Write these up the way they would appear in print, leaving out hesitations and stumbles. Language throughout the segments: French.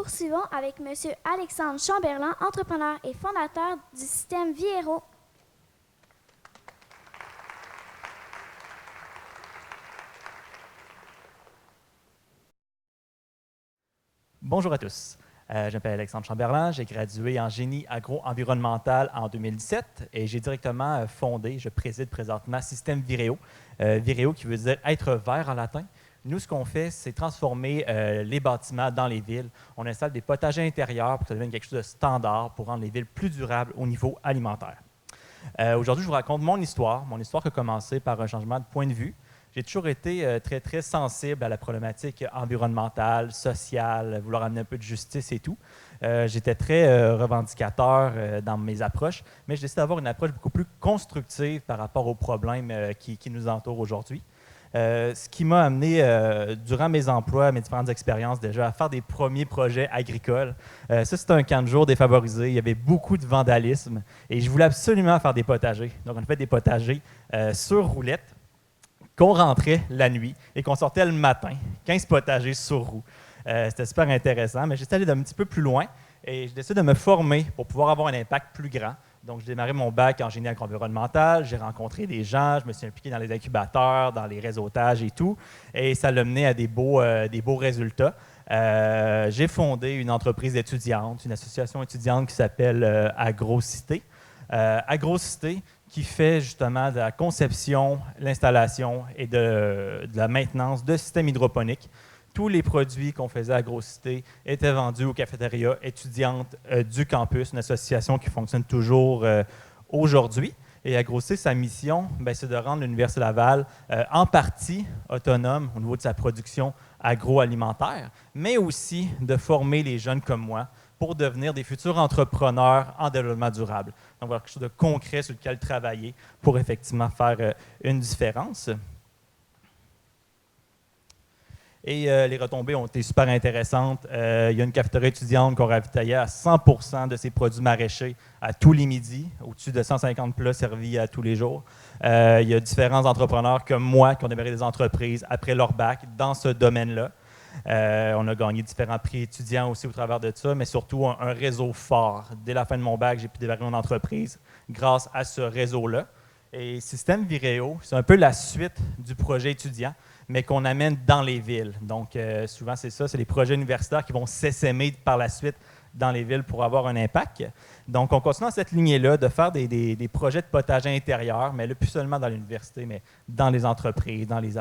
poursuivons avec M. Alexandre Chamberlain, entrepreneur et fondateur du système Viero. Bonjour à tous. Je m'appelle Alexandre Chamberlain, j'ai gradué en génie agro-environnemental en 2017 et j'ai directement fondé, je préside présentement Système Vireo. Vireo qui veut dire être vert en latin. Nous, ce qu'on fait, c'est transformer les bâtiments dans les villes. On installe des potagers intérieurs pour que ça devienne quelque chose de standard pour rendre les villes plus durables au niveau alimentaire. Aujourd'hui, je vous raconte mon histoire qui a commencé par un changement de point de vue. J'ai toujours été très, très sensible à la problématique environnementale, sociale, vouloir amener un peu de justice et tout. J'étais très revendicateur dans mes approches, mais j'ai décidé d'avoir une approche beaucoup plus constructive par rapport aux problèmes qui nous entourent aujourd'hui. Ce qui m'a amené, durant mes emplois, mes différentes expériences déjà, à faire des premiers projets agricoles. Ça, c'était un camp de jour défavorisé. Il y avait beaucoup de vandalisme et je voulais absolument faire des potagers. Donc, on a fait des potagers sur roulette qu'on rentrait la nuit et qu'on sortait le matin, 15 potagers sur roue. C'était super intéressant, mais j'étais allé d'un petit peu plus loin et j'ai décidé de me former pour pouvoir avoir un impact plus grand. Donc, j'ai démarré mon bac en génie agro-environnemental, j'ai rencontré des gens, je me suis impliqué dans les incubateurs, dans les réseautages et tout, et ça l'a mené à des beaux résultats. J'ai fondé une entreprise étudiante, une association étudiante qui s'appelle AgroCité. AgroCité, qui fait justement de la conception, l'installation et de la maintenance de systèmes hydroponiques. Tous les produits qu'on faisait à AgroCité étaient vendus aux cafétérias étudiantes du campus, une association qui fonctionne toujours aujourd'hui. Et AgroCité, sa mission, c'est de rendre l'Université Laval en partie autonome au niveau de sa production agroalimentaire, mais aussi de former les jeunes comme moi pour devenir des futurs entrepreneurs en développement durable. Donc, avoir quelque chose de concret sur lequel travailler pour effectivement faire une différence. Et les retombées ont été super intéressantes. Il y a une cafétéria étudiante qu'on ravitaillait à 100% de ses produits maraîchers à tous les midis, au-dessus de 150 plats servis à tous les jours. Il y a différents entrepreneurs comme moi qui ont démarré des entreprises après leur bac dans ce domaine-là. On a gagné différents prix étudiants aussi au travers de ça, mais surtout un réseau fort. Dès la fin de mon bac, j'ai pu démarrer mon entreprise grâce à ce réseau-là. Et Système Vireo, c'est un peu la suite du projet étudiant, mais qu'on amène dans les villes. Donc, souvent, c'est ça, c'est les projets universitaires qui vont s'essaimer par la suite dans les villes pour avoir un impact. Donc, on continue dans cette lignée-là de faire des projets de potager intérieur, mais là, plus seulement dans l'université, mais dans les entreprises, dans les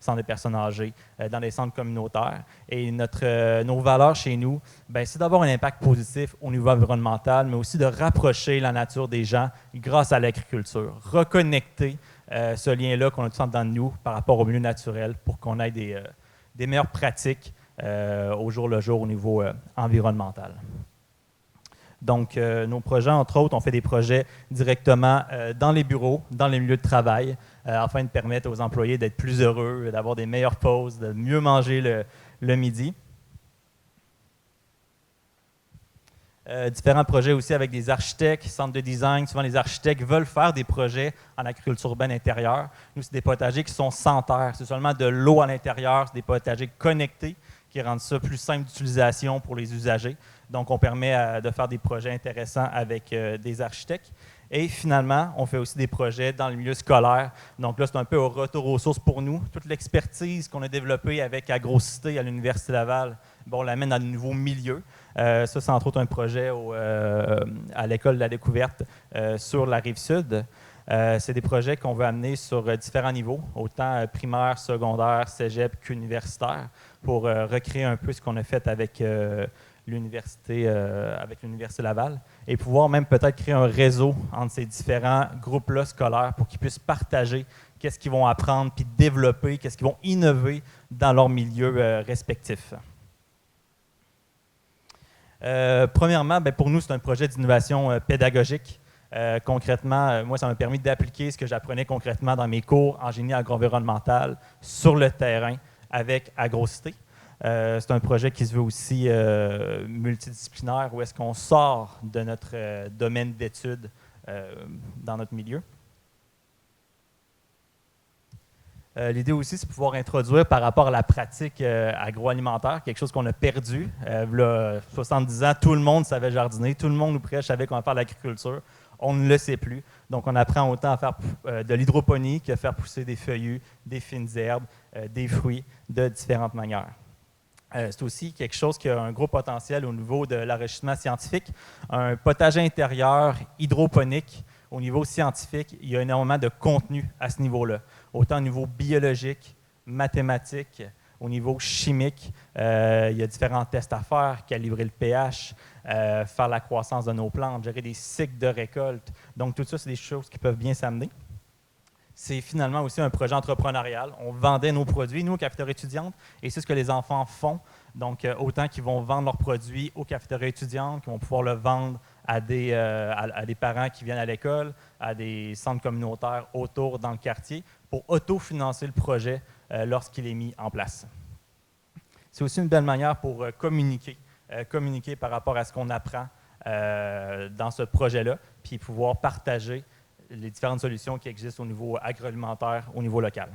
centres de personnes âgées, dans les centres communautaires. Et nos valeurs chez nous, c'est d'avoir un impact positif au niveau environnemental, mais aussi de rapprocher la nature des gens grâce à l'agriculture, reconnecter ce lien-là qu'on a tout en dedans de nous par rapport au milieu naturel pour qu'on ait des meilleures pratiques au jour le jour au niveau environnemental. Donc, nos projets, entre autres, on fait des projets directement dans les bureaux, dans les milieux de travail, afin de permettre aux employés d'être plus heureux, d'avoir des meilleures pauses, de mieux manger le midi. Différents projets aussi avec des architectes, centres de design. Souvent, les architectes veulent faire des projets en agriculture urbaine intérieure. Nous, c'est des potagers qui sont sans terre. C'est seulement de l'eau à l'intérieur. C'est des potagers connectés qui rendent ça plus simple d'utilisation pour les usagers. Donc, on permet de faire des projets intéressants avec des architectes. Et finalement, on fait aussi des projets dans le milieu scolaire. Donc là, c'est un peu au retour aux sources pour nous. Toute l'expertise qu'on a développée avec AgroCité à l'Université Laval, on l'amène dans de nouveaux milieux. Ça, c'est entre autres un projet à l'École de la découverte sur la Rive-Sud. C'est des projets qu'on veut amener sur différents niveaux, autant primaire, secondaire, cégep qu'universitaire, pour recréer un peu ce qu'on a fait avec l'université Laval et pouvoir même peut-être créer un réseau entre ces différents groupes-là scolaires pour qu'ils puissent partager qu'est-ce qu'ils vont apprendre puis développer, qu'est-ce qu'ils vont innover dans leur milieu respectif. Premièrement, pour nous, c'est un projet d'innovation pédagogique. Concrètement, moi, ça m'a permis d'appliquer ce que j'apprenais concrètement dans mes cours en génie agro-environnemental sur le terrain avec AgroCité. C'est un projet qui se veut aussi multidisciplinaire, où est-ce qu'on sort de notre domaine d'études dans notre milieu. L'idée aussi, c'est de pouvoir introduire par rapport à la pratique agroalimentaire, quelque chose qu'on a perdu. Là, 70 ans, tout le monde savait jardiner, tout le monde ou presque savait comment faire l'agriculture. On ne le sait plus. Donc, on apprend autant à faire de l'hydroponie qu'à faire pousser des feuillus, des fines herbes, des fruits de différentes manières. C'est aussi quelque chose qui a un gros potentiel au niveau de l'enrichissement scientifique. Un potager intérieur hydroponique, au niveau scientifique, il y a énormément de contenu à ce niveau-là, autant au niveau biologique, mathématique, au niveau chimique. Il y a différents tests à faire, calibrer le pH, faire la croissance de nos plantes, gérer des cycles de récolte. Donc, tout ça, c'est des choses qui peuvent bien s'amener. C'est finalement aussi un projet entrepreneurial. On vendait nos produits, nous, aux cafétérias étudiantes, et c'est ce que les enfants font. Donc, autant qu'ils vont vendre leurs produits aux cafétérias étudiantes, qu'ils vont pouvoir le vendre à des parents qui viennent à l'école, à des centres communautaires autour dans le quartier, pour autofinancer le projet lorsqu'il est mis en place. C'est aussi une belle manière pour communiquer par rapport à ce qu'on apprend dans ce projet-là, puis pouvoir partager les différentes solutions qui existent au niveau agroalimentaire, au niveau local.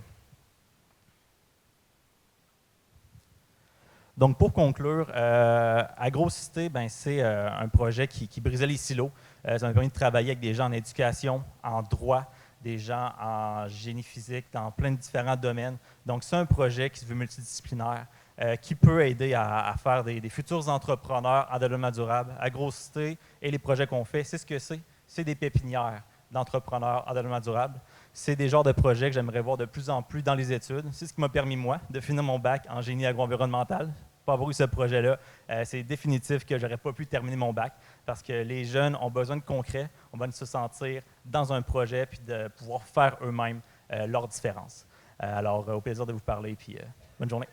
Donc, pour conclure, AgroCité, c'est un projet qui brisait les silos. Ça m'a permis de travailler avec des gens en éducation, en droit, des gens en génie physique, dans plein de différents domaines. Donc, c'est un projet qui se veut multidisciplinaire, qui peut aider à faire des futurs entrepreneurs en développement durable. AgroCité et les projets qu'on fait, c'est ce que c'est. C'est des pépinières d'entrepreneurs en développement durable. C'est des genres de projets que j'aimerais voir de plus en plus dans les études. C'est ce qui m'a permis, moi, de finir mon bac en génie agro-environnemental. Pas avoir eu ce projet-là, c'est définitif que je n'aurais pas pu terminer mon bac parce que les jeunes ont besoin de concret, ont besoin de se sentir dans un projet puis de pouvoir faire eux-mêmes leur différence. Alors, au plaisir de vous parler, puis bonne journée.